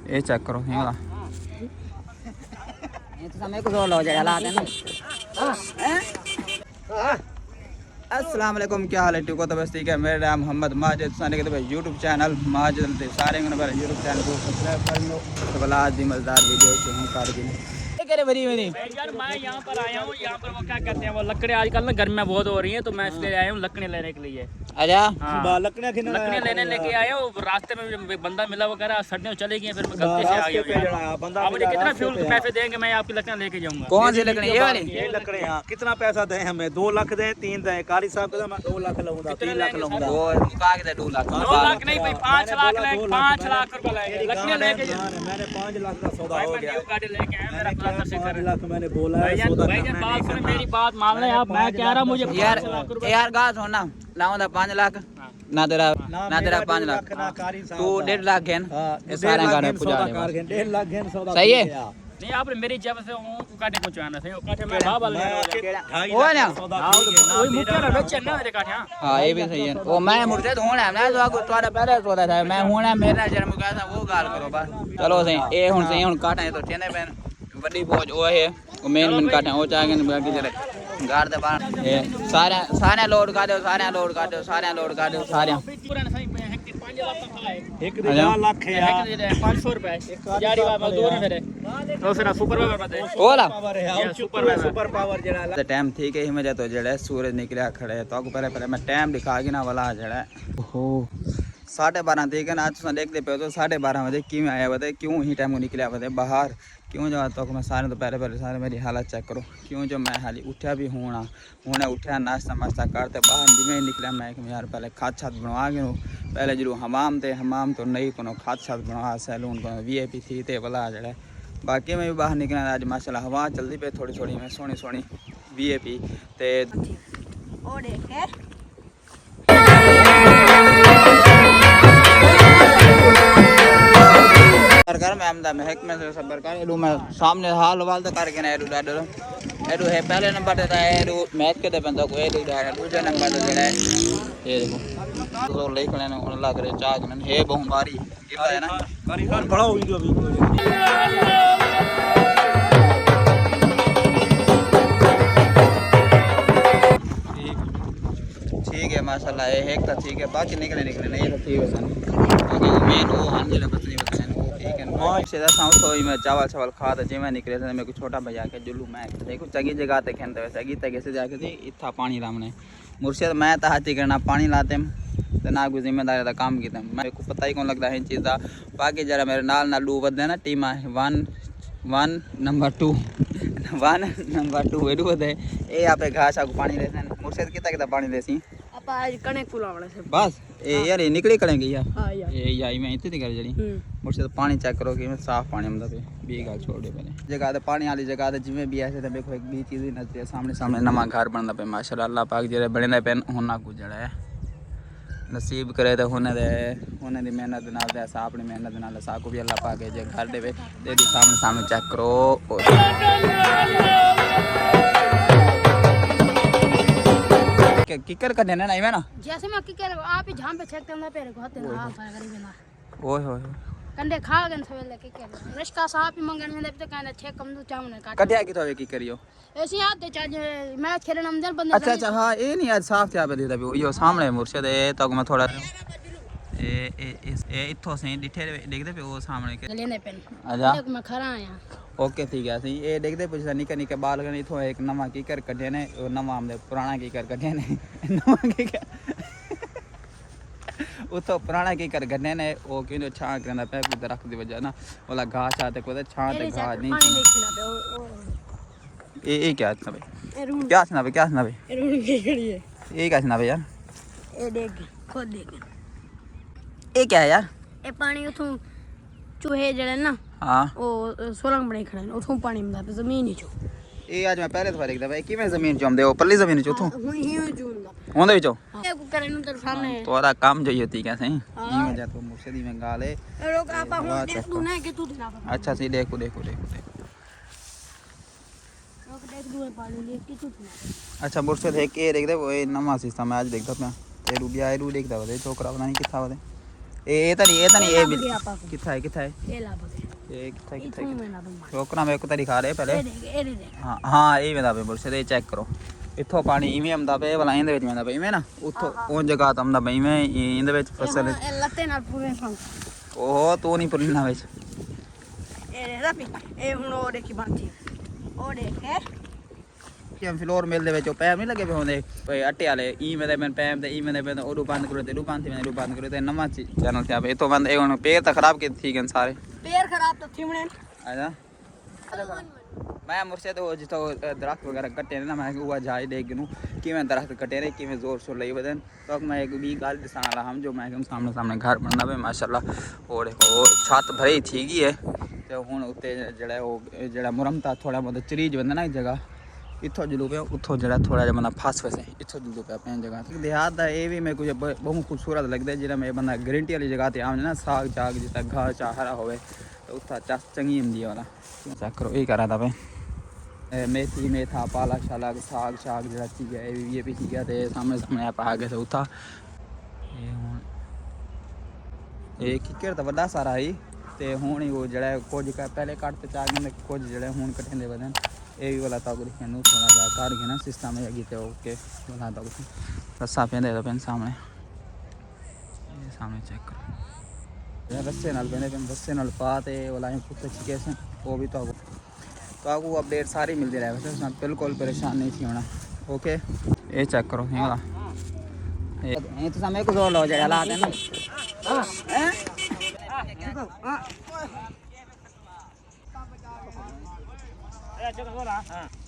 ये चेक करो हिंगला ये तो समय को लो जरा लाते ना। अस्सलाम वालेकुम, क्या हाल है? ठीक हो तो बस ठीक है। मेरा नाम मोहम्मद माजिद साने के भाई यूट्यूब चैनल माजिद सारे मेरे यूट्यूब चैनल को सब्सक्राइब कर लो। तो भला आज भी मज़ेदार वीडियो से हम कार की यार मैं यहाँ पर आया हूँ। यहाँ पर वो क्या कहते हैं, वो लकड़े आजकल ना गर्मियाँ बहुत हो रही हैं, तो मैं इसलिए आया हूँ लकड़े लेने के लिए। अच्छा लकड़ियाँ लेने लेके आया हूँ। रास्ते में मुझे बंदा मिला वगैरह, सर्दियाँ चली गई, फिर मैं गलती से आ गया हूँ। आप मुझे कितना फ्यूल के पैसे देंगे, मैं आपकी लकड़ियाँ लेके जाऊँगा। कौन सी लकड़ी? ये वाली? ये लकड़े यहाँ कितना पैसा दें हमें? 2 लाख दें, 3 दें? कारी साहब का मैं 2 लाख लूंगा, 3 लाख लूंगा। वो मुका के 2 लाख 2 लाख नहीं भाई, 5 लाख लेंगे, 5 लाख रुपए लेंगे। लकड़ियाँ लेके मैंने 5 लाख का सौदा हो गया। गाड़ी लेके आया, मेरा प्लास्टर से 5 लाख मैंने बोला है सौदा भाईजान बात सुने, मेरी बात मान ले आप। मैं कह रहा हूँ मुझे यार गाल सुन ना, लाऊंगा 5 लाख ना तेरा 5 लाख, तू 1.5 लाख है ना सारे गाने पूजा 1.5 लाख घेन सौदा सही है। नहीं आपने मेरी जब से काटे पहुंचाना सही, काटे मैं बाबा ले वो ना वही मुझे ना बेचे ना मेरे काटे। हां ये भी सही है। वो मैं मुर्दे तो होना है ना, तो तुम्हारा पहले सोदा था मैं होना मेरा जन्म का था, वो गाल करो बस। चलो सही ए हुन सही हुन काटा है तो चेने पेन बड़ी पहुंच वो है, वो मेन काटा वो चाहे बाकी जरे गाड़ दे बाहर। ये सारे लोड का दो, सारे लोड का दो, सारे लोड का दो, सारे पूरा सही 5 लाख का है। एक 4 लाख है यार, 500 रुपए यारी बात दूर है मेरे तो फिर सुपर पावर दे ओला सुपर पावर जड़ा तो टाइम ठीक है ही मजा तो जड़ा सूरज निकला खड़े है तो पहले मैं टाइम दिखा के ना वाला जड़ा ओहो 12:30 ठीक है ना। आज तुम देखते पे तो 12:30 बजे क्यों आया बताए, क्यों ही टाइम को निकला बताए बाहर, क्यों जो तो मैं सारे तो पहले सारे मेरी हालत चेक करो, क्यों जो मैं हाली उठा भी हूँ उठा नाश्ता वास्ता करते बाहर जिमें निकला मैं यार पहले खाद छात बनवा गए। पहले जरूर हमाम थे, हमाम तो नहीं को खाद छात बनवा सैलून को VIP थी ते वाला जड़ा। बाकी मैं भी बाहर निकला आज माशाल्लाह हवा चलती पे थोड़ी थोड़ी में सोनी सोनी VIP ते कर मैं अहमदा महक में से सबर कर एडू मैं सामने हाल वाल तो करके ना एडू डाडो एडू है पहले नंबर देता है एडू मैच के दे बंदा को एडू डाडो दूसरे नंबर दे देना है। ये देखो तो लेखने ने उन लग रहे चाग में है बहुत बारी गिरता है ना कारीगर बड़ा वीडियो ठीक है माशाल्लाह है एक तो ठीक है, बाकी निकले नहीं तो ठीक है सन बाकी मेन वो हांजले बतनी बताएं वो ठीक है। मैं सीधा साउथ तो मैं चावल खा था जे मैं निकले थे मेरे को छोटा भैया के जुलू मैं देखो चंगी जगह ते खेलते वैसे चंगी तगे से जाके थी इतना पानी रामने मुर्शिद मैं तो हाथी करना पानी लाते तो ना कोई जिम्मेदारी का काम किया मेरे को पता ही कौन लगता है इन चीज़ का। बाकी जरा मेरे नाल डू बदे ना टीम 1 नंबर 2 एडू बदे ये आप घास को पानी लेते हैं मुर्शिद कितना पानी देसी आज कने कुलावणे से बस ए यार ये निकली करेंगे यार। हां यार ये यार मैं इतनी कर जड़ी मुझसे तो पानी चेक करो कि मैं साफ पानी मतलब बी गाल छोड़ दे पहले जगह ते पानी वाली जगह ते जिवें भी ऐसे ते देखो एक भी चीज नजर है सामने नवा घर बनदा पे माशाल्लाह अल्लाह पाक जेरे बने पे होना गुजरा है नसीब करे तो होने दी मेहनत नाल ते सा अपनी मेहनत नाल सा को भी अल्लाह पाक जे घर देवे ते दी सामने चेक करो। किकर का देना नहीं है ना जैसे मैं किकर आप ही झाम पे छेकते ना पेरे को होते ना आप गरीब ना ओए होए कंडे खा गन सवेले किकर रिश्का साहब ही मंगन में तो कहना छे कम दू चावने काट कटिया की तो की करियो ऐसे याद दे चाहे मैच खेलने अंदर बंदा अच्छा हां ये नहीं आज साफ क्या बदी तभी यो सामने मुर्शिद है तो मैं थोड़ा ए इथो से डिठे देखदे पे वो सामने के लेने पेन अच्छा मैं खरा आया ओके ठीक है सही ये देखते पुछदा निके बाल कने इथो एक नवा कीकर कढे ने और नवा हमने पुराना कीकर कढे ने नवा कीकर उतो पुराना कीकर कढे ने ओ किनो छां करना पे कुछ रख दी वजह ना वाला घास आते को छां ते घास नहीं ये क्या है भाई क्या सुना भाई रूण की खड़ी है ये क्या सुना भाई यार ए देख खुद देख ये क्या है यार ए पानी उठू चूहे जड़े ना हां ओ सोलंग बने खड़े उठू पानी में पे जमीन ही चू ये आज मैं पहले तो देखदा भाई कि मैं जमीन चोम दे पल्ली जमीन चो तू हुई जूंगा होंदे विचो ए को करे नु तेरे सामने तोरा काम जो होती क्या सही ये वजह तो मुझसे दी में गाले लोग आपा हूं देख तू ना के तू ना अच्छा सी देखो लोग देख दू पानी ले के तू अच्छा मुझसे देख के देख दे वो नवा सिस्टम आज देखदा मैं ए रूबिया ए रू देखदा वे छोकरा पता नहीं किथा वे ਇਹ ਤਾਂ ਨਹੀਂ ਇਹ ਵੀ ਕਿੱਥੇ ਹੈ ये ला बगे ਇਹ ਕਿੱਥੇ मैं ना दूंगा ਰੋਕਣਾ ਮੇਰੇ ਕੋ ਤਾਂ ਦਿਖਾ ਰਹੇ ਪਹਿਲੇ ये देख ਹਾਂ ਇਹ ਵੇਂਦਾ ਪਏ ਬੁਰਸ਼ ਤੇ ਚੈੱਕ ਕਰੋ ਇੱਥੋਂ ਪਾਣੀ ਇਵੇਂ ਆਉਂਦਾ ਪਿਆ ਵਾਲਾ ਇਹਦੇ ਵਿੱਚ ਆਉਂਦਾ ਪਿਆ ਇਵੇਂ ਨਾ ਉੱਥੋਂ ਉਹ ਜਗ੍ਹਾ ਤਾਂ ਆਉਂਦਾ ਪਿਆ ਇਵੇਂ ਇਹਦੇ ਵਿੱਚ ਫਸਲ ये लते ना पूरे फंक ਉਹ ਤੂੰ ਨਹੀਂ ਪੁੱਲਣਾ ਵਿੱਚ ये रपी ये हुन ओ देखी बांधी ओ देख है ਕਿ ਹਮ ਫਲੋਰ ਮਿਲ ਦੇ ਵਿੱਚ ਉਹ ਪੈਪ ਨਹੀਂ ਲੱਗੇ ਪਏ ਹੁੰਦੇ ਪਏ ਆਟੇ ਵਾਲੇ ਇਵੇਂ ਦੇ ਮੈਂ ਪੈਪ ਤੇ ਇਵੇਂ ਦੇ ਪੈਪ ਉਹ ਬੰਦ ਕਰੋ ਤੇ ਉਹ ਬੰਦ ਕਰੋ ਤੇ ਨਵਾਂ ਚੈਨਲ ਤੇ ਆਵੇ ਇਤੋਂ ਬੰਦ ਇਹ ਹੁਣ ਪੇਰ ਤਾਂ ਖਰਾਬ ਕੀਤੀ ਠੀਕ ਹਨ ਸਾਰੇ पैर खराब तो थी मने ਆਜਾ ਮੈਂ ਮੁਰਸ਼ਦ ਉਹ ਜਿੱਥੋਂ ਦਰਖਤ ਵਗੈਰਾ ਕੱਟੇ ਨੇ ਨਾ ਮੈਂ ਉਹ ਜਾਇ ਦੇਖ ਨੂੰ ਕਿਵੇਂ ਦਰਖਤ ਕੱਟੇ ਨੇ ਕਿਵੇਂ ਜ਼ੋਰ ਸ਼ੋਰ ਲਈ ਵਧਨ ਤਾਂ ਮੈਂ ਇੱਕ ਵੀ ਗੱਲ ਦਿਸਾਣ ਵਾਲਾ ਹਮ ਜੋ ਮੈਂ ਕਿ ਸਾਹਮਣੇ ਘਰ ਬਣਦਾ ਵੇ ਮਾਸ਼ਾਅੱਲਾ ਔਰ ਉਹ ਛੱਤ ਭਰੀ ਥੀ ਗਈ ਹੈ ਤੇ ਹੁਣ ਉੱਤੇ ਜਿਹੜਾ ਮੁਰਮਤਾ ਥੋੜਾ ਬਹੁਤ ਚਰੀਜ ਬੰਦਾ ਨਾ ਜਗ੍ਹਾ ਇੱਥੋਂ ਜਲੂ ਪਿਆ ਉੱਥੋਂ ਜਿਹੜਾ ਥੋੜਾ ਜਿਹਾ ਬੰਦਾ ਫਸ ਵਸੇ ਇੱਥੋਂ ਜਲੂ ਪਿਆ ਆਪਣੀ ਜਗ੍ਹਾ ਤੇ ਦਿਹਾਤ ਦਾ ਇਹ ਵੀ ਮੈਂ ਕੁਝ ਬਹੁਤ ਖੂਬਸੂਰਤ ਲੱਗਦਾ ਜਿਹੜਾ ਮੈਂ ਬੰਦਾ ਗਰੰਟੀ ਵਾਲੀ ਜਗ੍ਹਾ ਤੇ ਆਉਂਦਾ ਨਾ ਸਾਗ ਚਾਗ ਜਿੱਦਾਂ ਘਾਹ ਚਾ ਹਰਾ ਹੋਵੇ ਤਾਂ ਉੱਥਾ ਚੱਸ ਚੰਗੀ ਹੁੰਦੀ ਹੈ ਵਾਲਾ ਚੈੱਕ ਕਰੋ ਇਹ ਕਰਾ ਦਾ ਵੇ मेथी मेथा पालक शालक साग शाग जो चीज़ है ये भी चीज़ है तो सामने आप आ गए उठा ये किकर तो बड़ा सारा ही तो हूँ ही वो जड़ा कुछ पहले कट ते चाग ने कुछ जड़े हूँ कटे बदन ये भी वाला तक थोड़ा जा कर के ना सिस्टम है तो ओके वाला तक रस्सा पेंदे तो पेन सामने चेक करो रस्से नाल पेंदे पेन रस्से नाल पा ते वाला कुत्ते चिके से वो भी तो आपको अपडेट सारी मिलती रहे वैसे उसमें बिल्कुल परेशान नहीं थी होना ओके ये चेक करो ये वाला ये तो समय कुछ और लो जाए हालात है ना चलो